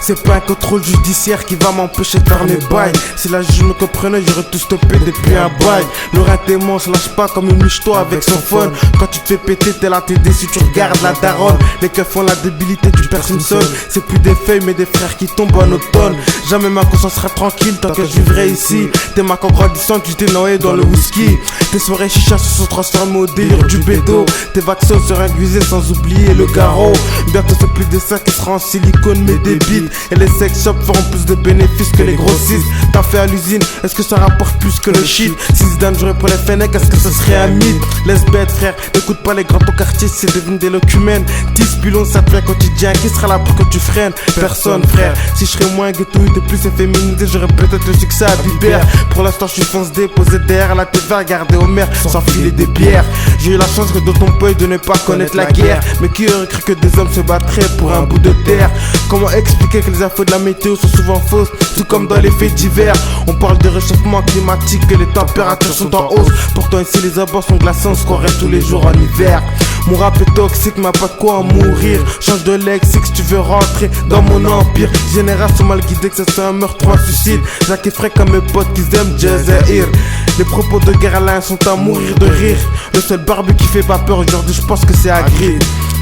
C'est pas un contrôle judiciaire qui va m'empêcher de faire mes bails. Si la juge me comprenait, j'aurais tout stoppé depuis un bail. Le rintément se lâche pas comme une miche-toi avec son phone. Quand tu te fais péter, t'es là, t'es déçu, tu regardes la daronne. Les keufs font la débilité du personne seule. C'est plus des feuilles mais des frères qui tombent en automne. Jamais ma conscience sera tranquille tant que je vivrai ici. Tes marques en grandissant, tu t'es noyé dans le whisky. Tes soirées chicha se sont transformées au délire du bédo. Tes vaccins seraient aiguisés sans oublier le garrot. Bientôt c'est plus des sacs qui seront en silicone mais des bites. Et les sex shops feront plus de bénéfices que les grossistes. T'as fait à l'usine, est-ce que ça rapporte plus que le shit? Si Zidane jouerait pour les Fennecs, est-ce que ce serait un mythe? Laisse bête frère, n'écoute pas les grands au quartier, c'est devenu des locumènes. 10 pilons ça devient quotidien, qui sera là pour que tu freines? Personne frère, si je serais moins ghetto et plus efféminisé, j'aurais peut-être le succès à Bibert. Pour l'instant je suis fonce déposé derrière la TV, regarder au maire sans filer des bières. J'ai eu la chance que d'autres ont peur de ne pas connaître la guerre. Mais qui aurait cru que des hommes se battraient pour un bout de terre? Comment expliquer que les infos de la météo sont souvent fausses, tout comme dans les faits divers? On parle de réchauffement climatique, que les températures sont en hausse. Pourtant ici les abords sont glaçants, on se croirait tous les jours en hiver. Mon rap est toxique, m'a pas de quoi en mourir. Change de lexique si tu veux rentrer dans mon empire. Génération mal guidée, que ce soit un meurtre ou un suicide. Jacques est frais comme mes potes qui aiment Jazair. Les propos de guerre Alain sont à mourir de rire. Le seul barbu qui fait pas peur aujourd'hui, je pense que c'est Agri.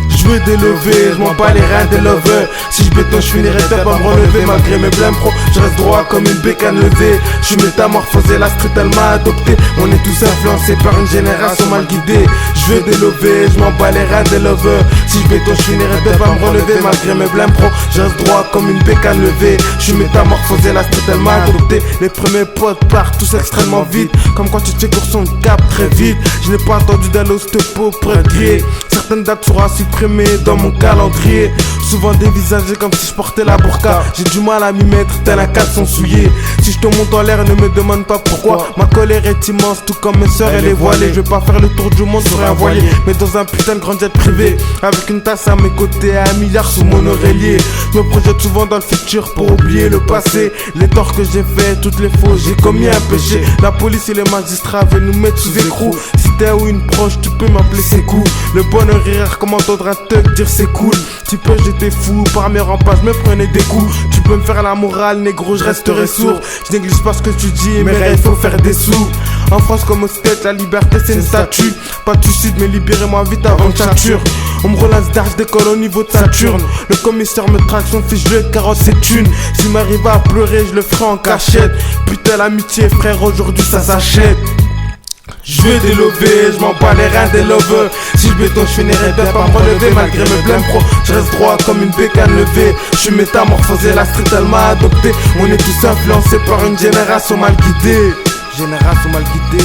Je veux délever, je m'en bats les reins des lovers. Si je béton, je finirai peut-être pas me relever. Malgré mes blêmes pro, je reste droit comme une bécane levée. Je suis métamorphosé, la street elle m'a adopté. On est tous influencés par une génération mal guidée. Je veux délever, je m'en bats les reins des lovers. Si je béton, je finirai peut-être pas me relever. Malgré mes blêmes pro, je reste droit comme une bécane levée. Je suis métamorphosé, la street elle m'a adopté. Les premiers potes partent tous extrêmement vite. Comme quand tu te fais course, on cap très vite. Je n'ai pas attendu d'aller au stepo pour être grillé. Certaines dates seront supprimées dans mon calendrier. Souvent dévisagé comme si je portais la burqa. J'ai du mal à m'y mettre tel un caleçon souillé. Si je te monte en l'air, ne me demande pas pourquoi. Ma colère est immense, tout comme mes soeurs elle est voilée. Je vais pas faire le tour du monde sur un voilier, mais dans un putain de grand jet privé, avec une tasse à mes côtés et 1 milliard sous mon oreiller. Je me projette souvent dans le futur pour oublier le passé. Les torts que j'ai fait, toutes les fautes, j'ai commis un péché. La police et les magistrats veulent nous mettre sous écrou. Si t'es ou une proche, tu peux m'appeler c'est cool. Le bonheur rire comme entendre un thug dire c'est cool. Tu peux j'étais fou, par mes remparts je me prenais des coups. Tu peux me faire la morale, négro, je resterai sourd. Je néglige pas ce que tu dis, mais il faut faire des sous. En France comme au States, la liberté c'est une statue. Pas de suicide, mais libérez-moi vite avant que j'ature. On me relance d'arche, décolle au niveau de Saturne. Le commissaire me traque son fiche de carotte, c'est une. S'il m'arrive à pleurer, je le ferai en cachette. Putain l'amitié frère, aujourd'hui ça s'achète. Je veux délever, je m'en bats les reins des lovers. Si je béton, je finirai bien par me relever. Malgré mes blêmes pro, je reste droit comme une bécane levée. Je suis métamorphosé, la street elle m'a adopté. On est tous influencés par une génération mal guidée. Génération mal guidée.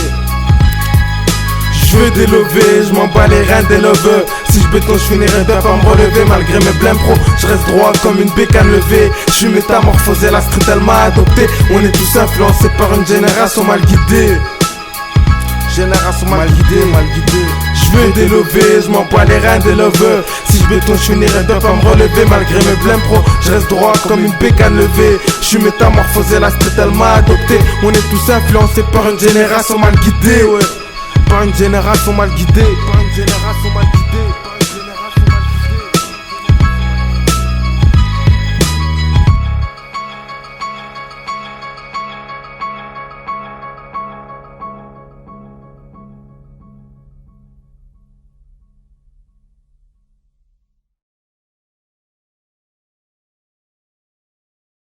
Je veux délever, je m'en bats les reins des lovers. Si je béton, je finirai bien par me relever. Malgré mes blêmes pro, je reste droit comme une bécane levée. Je suis métamorphosé, la street elle m'a adopté. On est tous influencés par une génération mal guidée. Génération mal guidée, mal guidée. Je veux délever, je m'en bats les reins des lovers. Si je béton, je finirai bien par me relever. Malgré mes blêmes pro, je reste droit comme une bécane levée. Je suis métamorphosé, la street elle m'a adopté. On est tous influencés par une génération mal guidée, ouais. Par une génération mal guidée, par une génération mal guidée.